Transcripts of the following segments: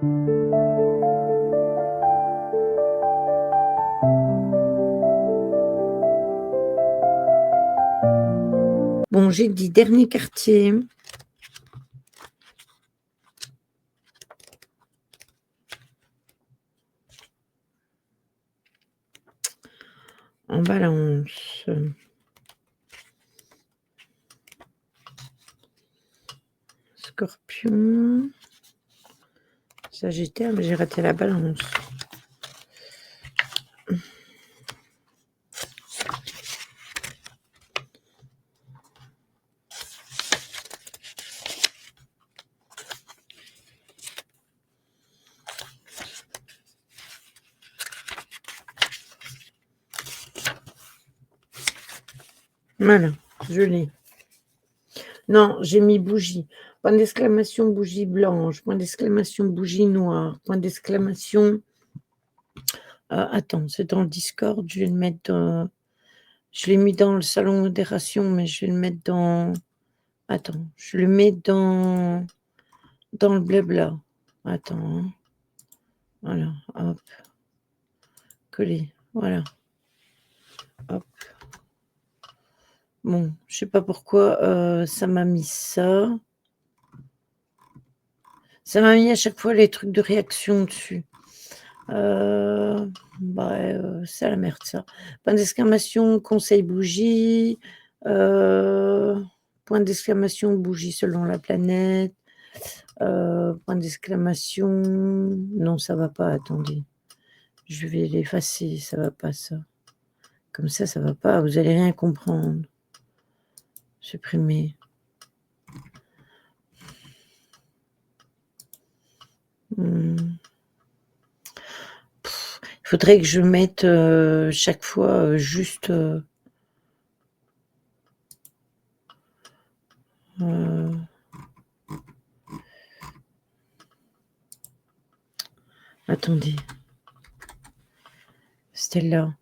Bon, j'ai dit dernier quartier. En balance. Scorpion. Sagittaire, mais j'ai raté la balance. Voilà, je l'ai. Non, j'ai mis bougie. Point d'exclamation, bougie blanche. Point d'exclamation, bougie noire. Point d'exclamation. Attends, c'est dans le Discord. Je vais le mettre dans. Je l'ai mis dans le salon modération, mais je vais le mettre dans. Attends, je le mets dans le blabla. Attends. Hein. Voilà, hop. Coller. Voilà. Hop. Bon, je sais pas pourquoi ça m'a mis ça. Ça m'a mis à chaque fois les trucs de réaction dessus. C'est la merde ça. Point d'exclamation, conseil bougie. Point d'exclamation, bougie selon la planète. Point d'exclamation. Non, ça va pas, attendez. Je vais l'effacer, ça va pas ça. Comme ça va pas, vous allez rien comprendre. Supprimer. Il faudrait que je mette chaque fois juste... Attendez. Stella.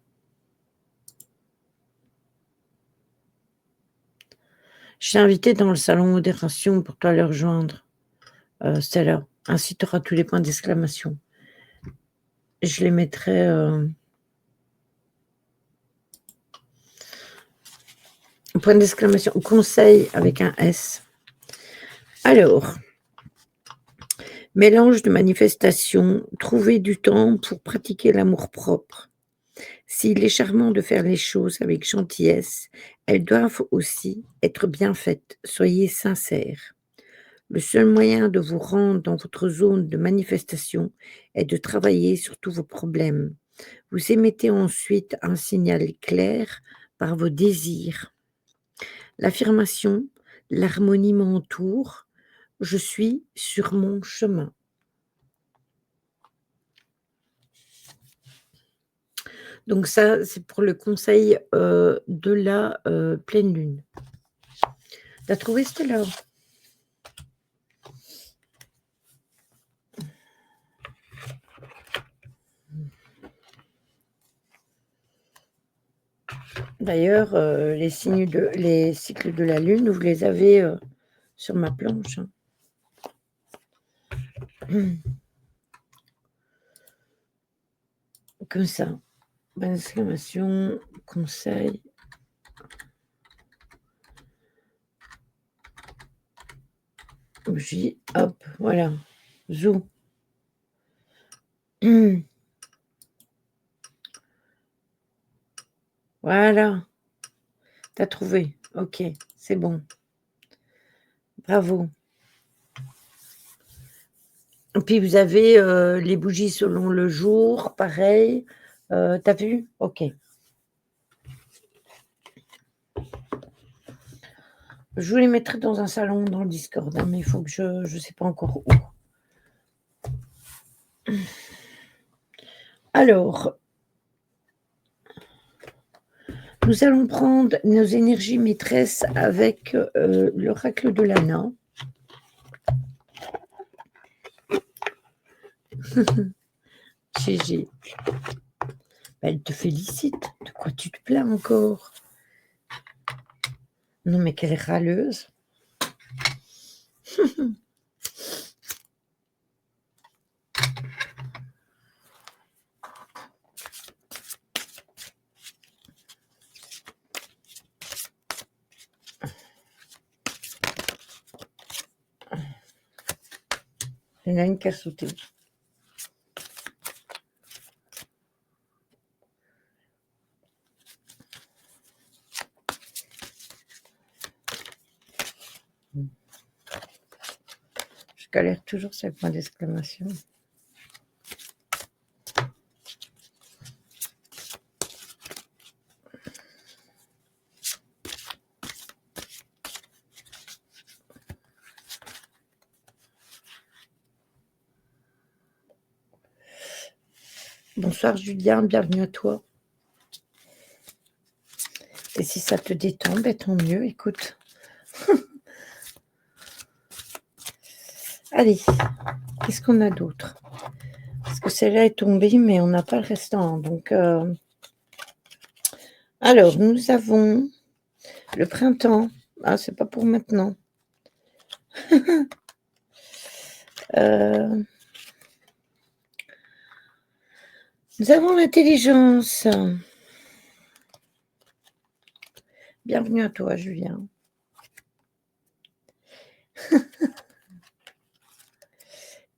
Je t'ai invité dans le salon modération pour toi le rejoindre. Stella. Ainsi, tu auras tous les points d'exclamation. Je les mettrai... Point d'exclamation. Conseil avec un S. Alors... Mélange de manifestations, trouver du temps pour pratiquer l'amour-propre. S'il est charmant de faire les choses avec gentillesse, elles doivent aussi être bien faites. Soyez sincères. Le seul moyen de vous rendre dans votre zone de manifestation est de travailler sur tous vos problèmes. Vous émettez ensuite un signal clair par vos désirs. L'affirmation, l'harmonie m'entoure, je suis sur mon chemin. Donc ça, c'est pour le conseil de la pleine lune. T'as trouvé Stella? D'ailleurs, les cycles de la lune, vous les avez sur ma planche. Hein. Comme ça. Bonne exclamation, conseil. Bougie, hop, voilà. Zou. Voilà. T'as trouvé. Ok, c'est bon. Bravo. Et puis vous avez les bougies selon le jour, pareil. T'as vu? Ok. Je vous les mettrai dans un salon, dans le Discord, hein, mais il faut que je ne sais pas encore où. Alors, nous allons prendre nos énergies maîtresses avec l'oracle de Lana. Gégé. Elle te félicite. De quoi tu te plains encore? Non, mais quelle râleuse. Il y en a une qui a sauté. Je galère toujours sur le point d'exclamation. Bonsoir Julien, bienvenue à toi. Et si ça te détend, ben tant mieux, écoute. Allez, qu'est-ce qu'on a d'autre? Parce que celle-là est tombée, mais on n'a pas le restant. Donc, alors, nous avons le printemps. Ah, c'est pas pour maintenant. Nous avons l'intelligence. Bienvenue à toi, Julien.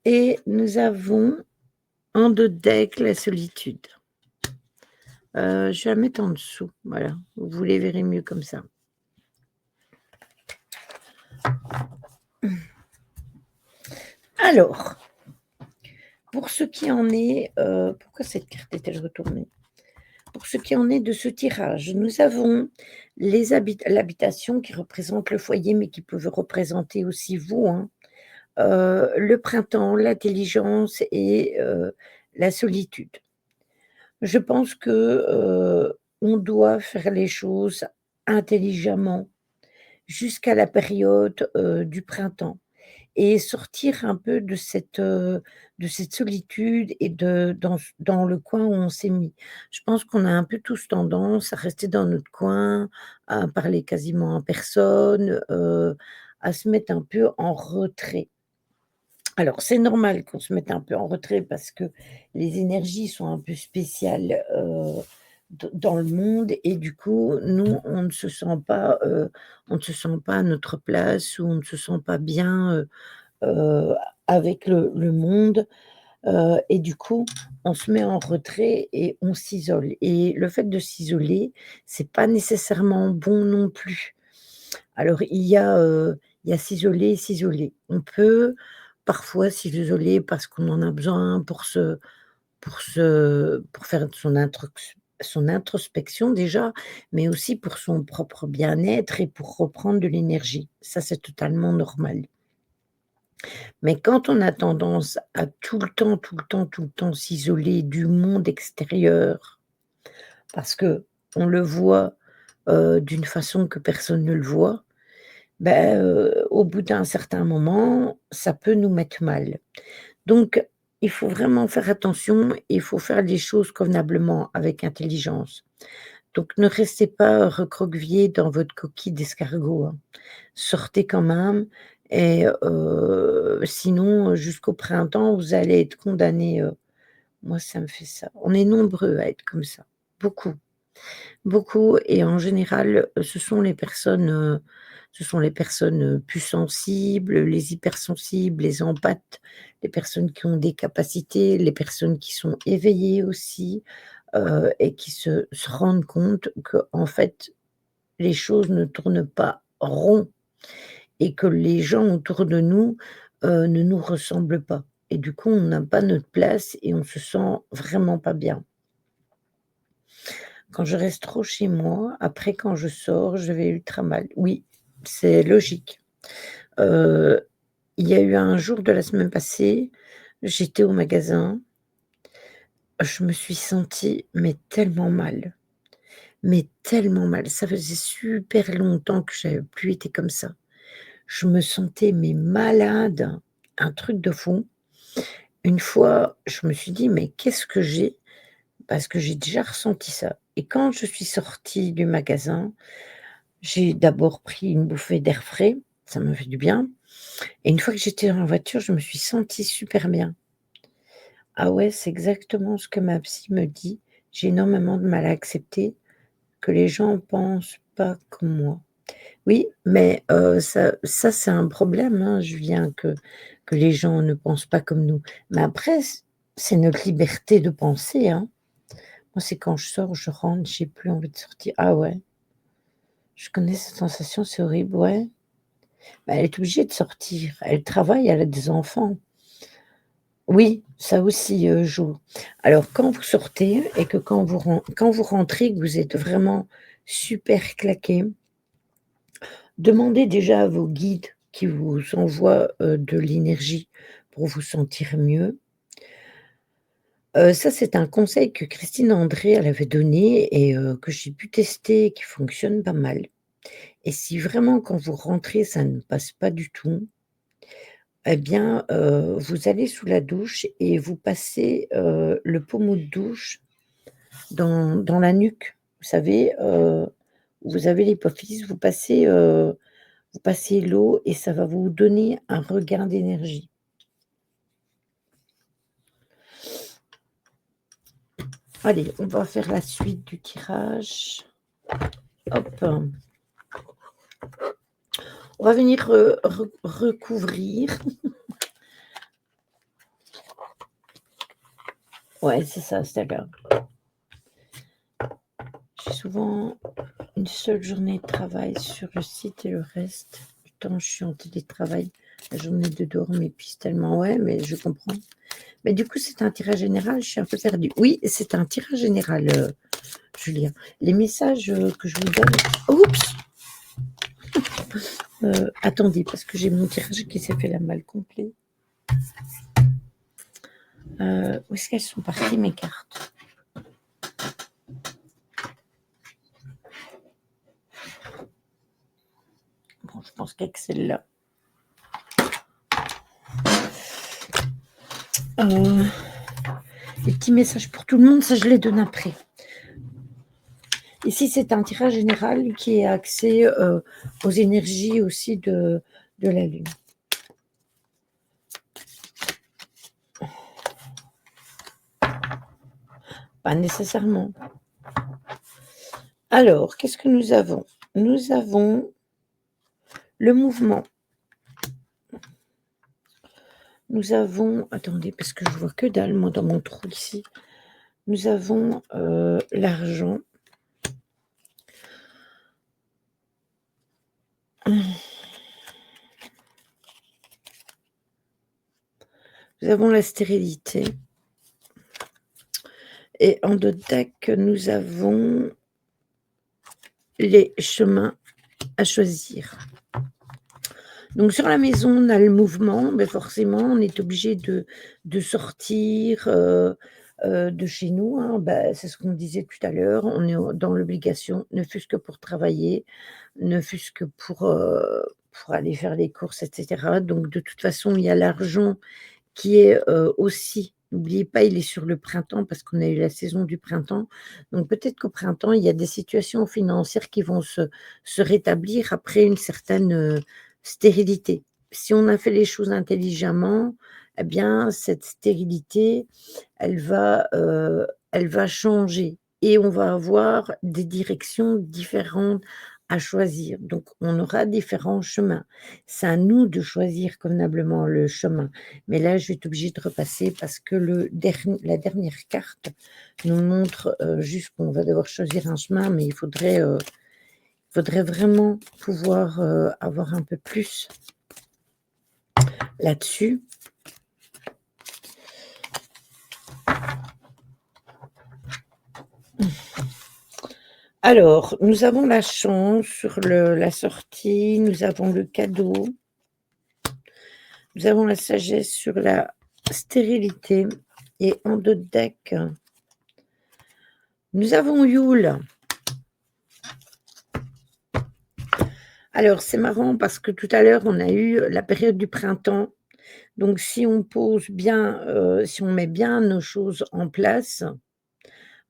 Et nous avons en deux decks la solitude. Je vais la mettre en dessous. Voilà, vous les verrez mieux comme ça. Alors, pour ce qui en est, pourquoi cette carte est-elle retournée? Pour ce qui en est de ce tirage, nous avons l'habitation qui représente le foyer, mais qui peut représenter aussi vous, hein. Le printemps, l'intelligence et la solitude. Je pense que on doit faire les choses intelligemment jusqu'à la période du printemps et sortir un peu de cette solitude et dans le coin où on s'est mis. Je pense qu'on a un peu tous tendance à rester dans notre coin, à parler quasiment à personne, à se mettre un peu en retrait. Alors, c'est normal qu'on se mette un peu en retrait parce que les énergies sont un peu spéciales, dans le monde et du coup, nous, on ne se sent pas à notre place ou on ne se sent pas bien, avec le monde, et du coup, on se met en retrait et on s'isole et le fait de s'isoler, c'est pas nécessairement bon non plus. Alors il y a s'isoler et s'isoler. On peut parfois s'isoler parce qu'on en a besoin pour faire son introspection déjà, mais aussi pour son propre bien-être et pour reprendre de l'énergie. Ça, c'est totalement normal. Mais quand on a tendance à tout le temps, tout le temps, tout le temps s'isoler du monde extérieur, parce qu'on le voit, d'une façon que personne ne le voit, ben, au bout d'un certain moment, ça peut nous mettre mal. Donc il faut vraiment faire attention et il faut faire les choses convenablement, avec intelligence. Donc ne restez pas recroquevillés dans votre coquille d'escargot, hein. Sortez quand même et sinon, jusqu'au printemps, vous allez être condamnés, moi ça me fait ça. On est nombreux à être comme ça, beaucoup. Beaucoup et en général, ce sont les personnes, plus sensibles, les hypersensibles, les empathes, les personnes qui ont des capacités, les personnes qui sont éveillées aussi, et qui se rendent compte qu'en fait, les choses ne tournent pas rond et que les gens autour de nous, ne nous ressemblent pas et du coup, on n'a pas notre place et on se sent vraiment pas bien. Quand je reste trop chez moi, après quand je sors, je vais ultra mal. Oui, c'est logique. Heu, il y a eu un jour de la semaine passée, j'étais au magasin, je me suis sentie mais tellement mal, mais tellement mal. Ça faisait super longtemps que j'avais plus été comme ça. Je me sentais mais malade, un truc de fou. Une fois, je me suis dit: «Mais qu'est-ce que j'ai?» parce que j'ai déjà ressenti ça et quand je suis sortie du magasin, j'ai d'abord pris une bouffée d'air frais, ça m'a fait du bien et une fois que j'étais dans la voiture, je me suis sentie super bien. Ah ouais, c'est exactement ce que ma psy me dit. J'ai énormément de mal à accepter que les gens pensent pas comme moi. Oui, mais ça c'est un problème, hein, Julien, que que les gens ne pensent pas comme nous. Mais après, c'est notre liberté de penser, hein. Moi, c'est quand je sors, je rentre, j'ai plus envie de sortir. Ah ouais, je connais cette sensation, c'est horrible, ouais. Bah, elle est obligée de sortir. Elle travaille, elle a des enfants. Oui, ça aussi, joue. Alors quand vous sortez et que quand vous rentrez, que vous êtes vraiment super claqué, demandez déjà à vos guides qui vous envoient, de l'énergie pour vous sentir mieux. Ça, c'est un conseil que Christine André, elle avait donné et que j'ai pu tester et qui fonctionne pas mal. Et si vraiment quand vous rentrez, ça ne passe pas du tout, eh bien, vous allez sous la douche et vous passez, le pommeau de douche dans la nuque. Vous savez, où vous avez l'hypophyse, vous passez l'eau et ça va vous donner un regain d'énergie. Allez, on va faire la suite du tirage. Hop, on va venir, recouvrir. Ouais, c'est ça, c'est là. J'ai souvent une seule journée de travail sur le site et le reste du temps, je suis en télétravail. La journée de dormir puis tellement ouais, mais je comprends. Mais du coup, c'est un tirage général, je suis un peu perdue. Oui, c'est un tirage général, Julien. Les messages, que je vous donne oups! Attendez, parce que j'ai mon tirage qui s'est fait la malle complet. Où est-ce qu'elles sont parties mes cartes? Bon, je pense qu'il y a que celle-là. Les petits messages pour tout le monde, ça je les donne après. Ici, c'est un tirage général qui est axé, aux énergies aussi de la Lune. Pas nécessairement. Alors, qu'est-ce que nous avons? Nous avons le mouvement. Nous avons attendez, parce que je vois que dalle, moi, dans mon trou ici. Nous avons, l'argent. Nous avons la stérilité. Et en dos de deck, nous avons les chemins à choisir. Donc sur la maison, on a le mouvement, mais forcément, on est obligé de sortir, de chez nous, hein. Bah, c'est ce qu'on disait tout à l'heure, on est dans l'obligation, ne fût-ce que pour travailler, ne fût-ce que pour aller faire les courses et cetera. Donc de toute façon, il y a l'argent qui est, aussi n'oubliez pas, il est sur le printemps parce qu'on a eu la saison du printemps. Donc peut-être qu'au printemps, il y a des situations financières qui vont se rétablir après une certaine, stérilité. Si on a fait les choses intelligemment, eh bien cette stérilité, elle va changer et on va avoir des directions différentes à choisir. Donc on aura différents chemins. C'est à nous de choisir convenablement le chemin. Mais là, je vais être obligée de repasser parce que la dernière carte nous montre, juste qu'on va devoir choisir un chemin, mais il faudrait vraiment pouvoir, avoir un peu plus là-dessus. Alors, nous avons la chance sur la sortie, nous avons le cadeau. Nous avons la sagesse sur la stérilité et en dos de deck, nous avons Yule. Alors, c'est marrant parce que tout à l'heure, on a eu la période du printemps. Donc, si on pose bien, si on met bien nos choses en place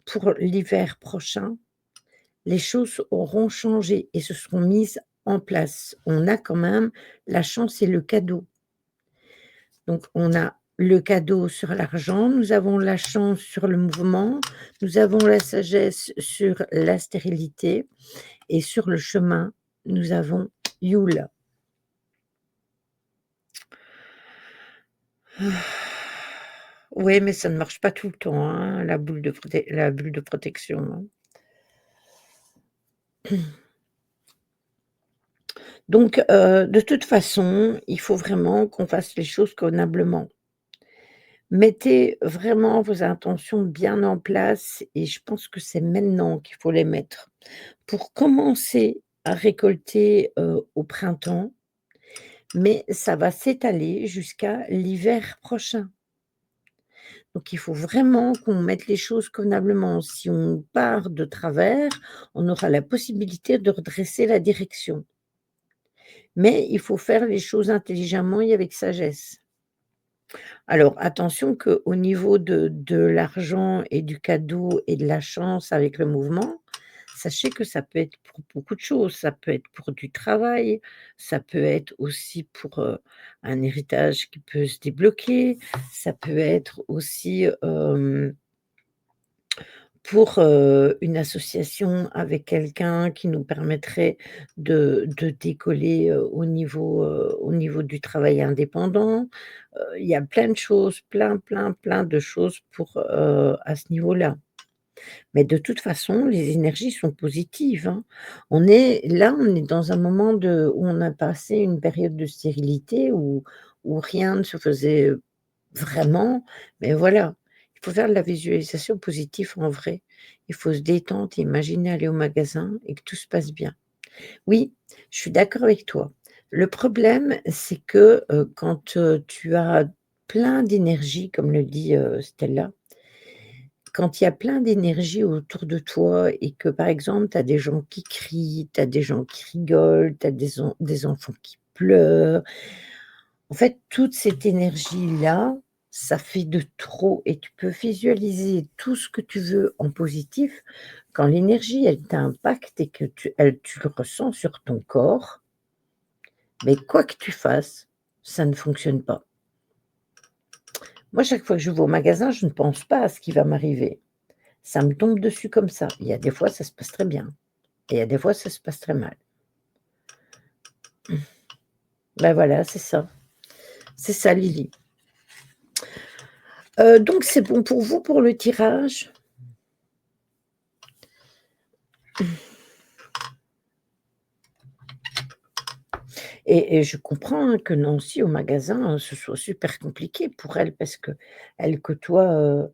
pour l'hiver prochain, les choses auront changé et se seront mises en place. On a quand même la chance et le cadeau. Donc, on a le cadeau sur l'argent, nous avons la chance sur le mouvement, nous avons la sagesse sur la stérilité et sur le chemin, nous avons Yule. Oui, mais ça ne marche pas tout le temps, hein, la bulle de protection, hein. Donc, de toute façon, il faut vraiment qu'on fasse les choses convenablement. Mettez vraiment vos intentions bien en place et je pense que c'est maintenant qu'il faut les mettre. Pour commencer à récolter, au printemps, mais ça va s'étaler jusqu'à l'hiver prochain. Donc il faut vraiment qu'on mette les choses convenablement. Si on part de travers, on aura la possibilité de redresser la direction. Mais il faut faire les choses intelligemment et avec sagesse. Alors attention qu'au niveau de l'argent et du cadeau et de la chance avec le mouvement, sachez que ça peut être pour beaucoup de choses. Ça peut être pour du travail, ça peut être aussi pour, un héritage qui peut se débloquer, ça peut être aussi, pour, une association avec quelqu'un qui nous permettrait de décoller, au niveau du travail indépendant. Il y a plein de choses, plein, plein, plein de choses pour, à ce niveau-là. Mais de toute façon, les énergies sont positives, hein. On est dans un moment où on a passé une période de stérilité où rien ne se faisait, vraiment, mais voilà. Il faut faire de la visualisation positive en vrai. Il faut se détendre, imaginer aller au magasin et que tout se passe bien. Oui, je suis d'accord avec toi. Le problème, c'est que, quand, tu as plein d'énergie, comme le dit, Stella, quand il y a plein d'énergie autour de toi et que, par exemple, tu as des gens qui crient, tu as des gens qui rigolent, tu as des enfants qui pleurent. En fait, toute cette énergie-là, ça fait de trop et tu peux visualiser tout ce que tu veux en positif. Quand l'énergie, elle t'impacte et que tu le ressens sur ton corps, mais quoi que tu fasses, ça ne fonctionne pas. Moi, chaque fois que je vais au magasin, je ne pense pas à ce qui va m'arriver. Ça me tombe dessus comme ça. Il y a des fois, ça se passe très bien et il y a des fois, ça se passe très mal. Ben voilà, c'est ça. C'est ça, Lily. Donc c'est bon pour vous pour le tirage? Et je comprends, hein, que Nancy au magasin, ce soit super compliqué pour elle parce qu'elle côtoie,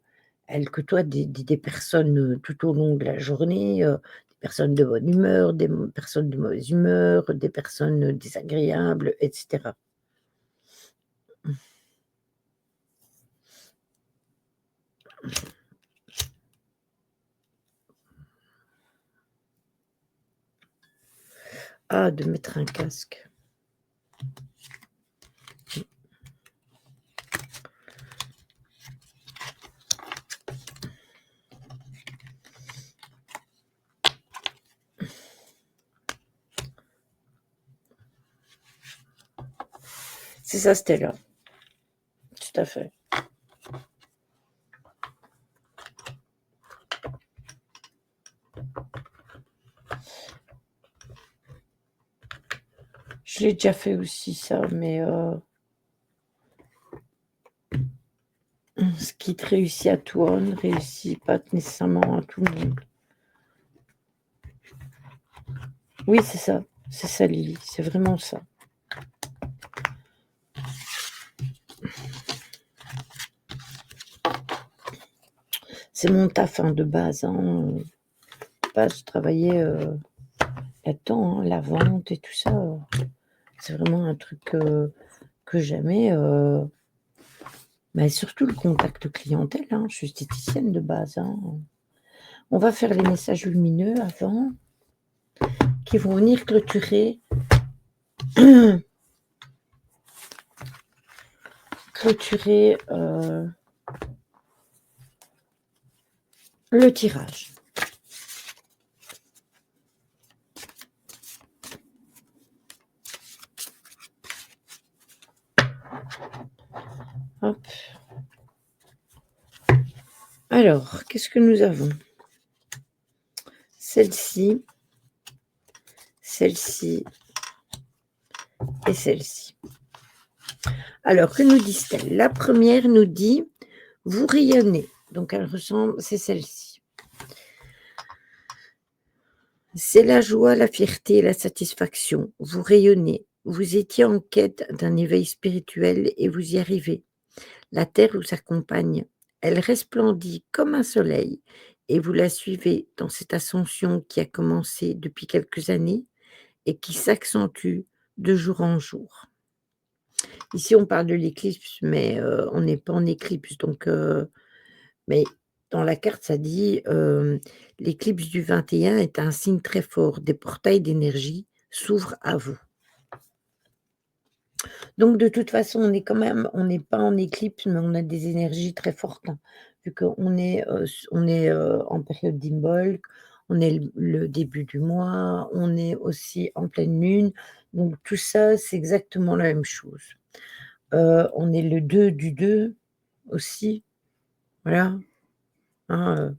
elle côtoie des personnes, tout au long de la journée, des personnes de bonne humeur, personnes de mauvaise humeur, des personnes, désagréables et cetera. Ah, de mettre un casque. C'est ça, Stella. Tout à fait. Je l'ai déjà fait aussi ça, mais ce qui te réussit à toi ne réussit pas nécessairement à tout le monde. Oui, c'est ça Lily, c'est vraiment ça. C'est mon taf, hein, de base, hein, de base je travaillais, là-dedans, hein, la vente et tout ça, c'est vraiment un truc, que j'aimais, mais surtout le contact clientèle, hein. Je suis esthéticienne de base, hein. On va faire les messages lumineux avant, qui vont venir clôturer clôturer, le tirage. Hop. Alors, qu'est-ce que nous avons? Celle-ci, celle-ci et celle-ci. Alors, que nous disent-elles? La première nous dit: «Vous rayonnez», donc elle ressemble c'est celle-ci. «C'est la joie, la fierté et la satisfaction. Vous rayonnez. Vous étiez en quête d'un éveil spirituel et vous y arrivez. La terre vous accompagne. Elle resplendit comme un soleil et vous la suivez dans cette ascension qui a commencé depuis quelques années et qui s'accentue de jour en jour.» Ici, on parle de l'éclipse, mais on n'est pas en éclipse, donc mais dans la carte, ça dit, «L'éclipse du 21 est un signe très fort. Des portails d'énergie s'ouvrent à vous.» Donc de toute façon, on n'est pas en éclipse, mais on a des énergies très fortes, hein, vu qu'on est, en période d'Imbolc, on est le début du mois, on est aussi en pleine lune, donc tout ça, c'est exactement la même chose. On est le 2 du 2 aussi, voilà, hein,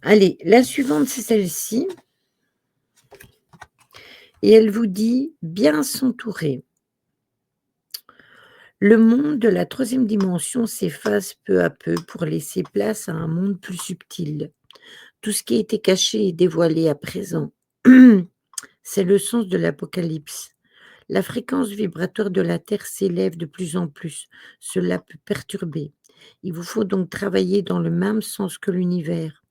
Allez, la suivante, c'est celle-ci et elle vous dit: «Bien s'entourer. Le monde de la troisième dimension s'efface peu à peu pour laisser place à un monde plus subtil. Tout ce qui a été caché est dévoilé à présent. C'est le sens de l'Apocalypse. La fréquence vibratoire de la Terre s'élève de plus en plus. Cela peut perturber. Il vous faut donc travailler dans le même sens que l'univers.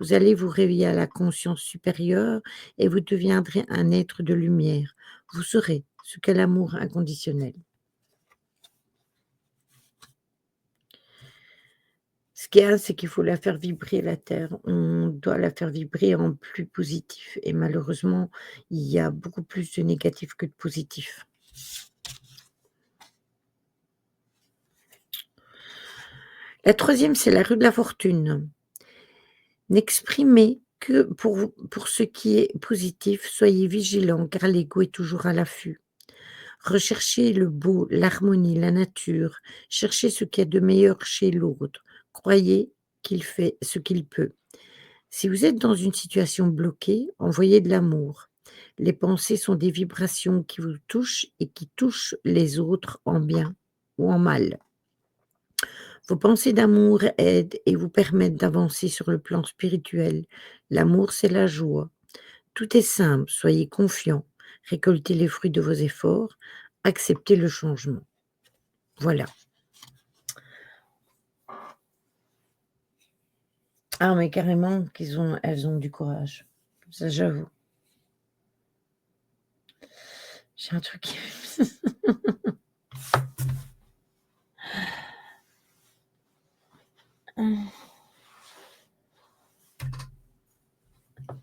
Vous allez vous réveiller à la conscience supérieure et vous deviendrez un être de lumière. Vous saurez ce qu'est l'amour inconditionnel.» Ce qu'il y a, c'est qu'il faut la faire vibrer la terre. On doit la faire vibrer en plus positif et malheureusement, il y a beaucoup plus de négatif que de positif. La troisième, c'est la rue de la fortune. N'exprimez que pour ce qui est positif, soyez vigilants car l'ego est toujours à l'affût. Recherchez le beau, l'harmonie, la nature, cherchez ce qu'il y a de meilleur chez l'autre. Croyez qu'il fait ce qu'il peut. Si vous êtes dans une situation bloquée, envoyez de l'amour. Les pensées sont des vibrations qui vous touchent et qui touchent les autres en bien ou en mal. Vos pensées d'amour aident et vous permettent d'avancer sur le plan spirituel. L'amour, c'est la joie. Tout est simple, soyez confiants, récoltez les fruits de vos efforts, acceptez le changement. Voilà. Ah, mais carrément elles ont du courage. Ça, j'avoue. J'ai un truc qui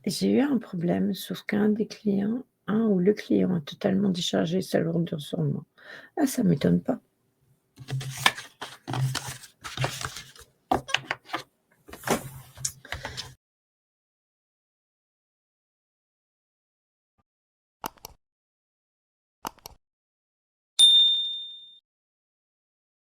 J'ai eu un problème, sauf qu'un des clients, un ou le client a totalement déchargé sa lourdeur sur moi. Ah, ça m'étonne pas.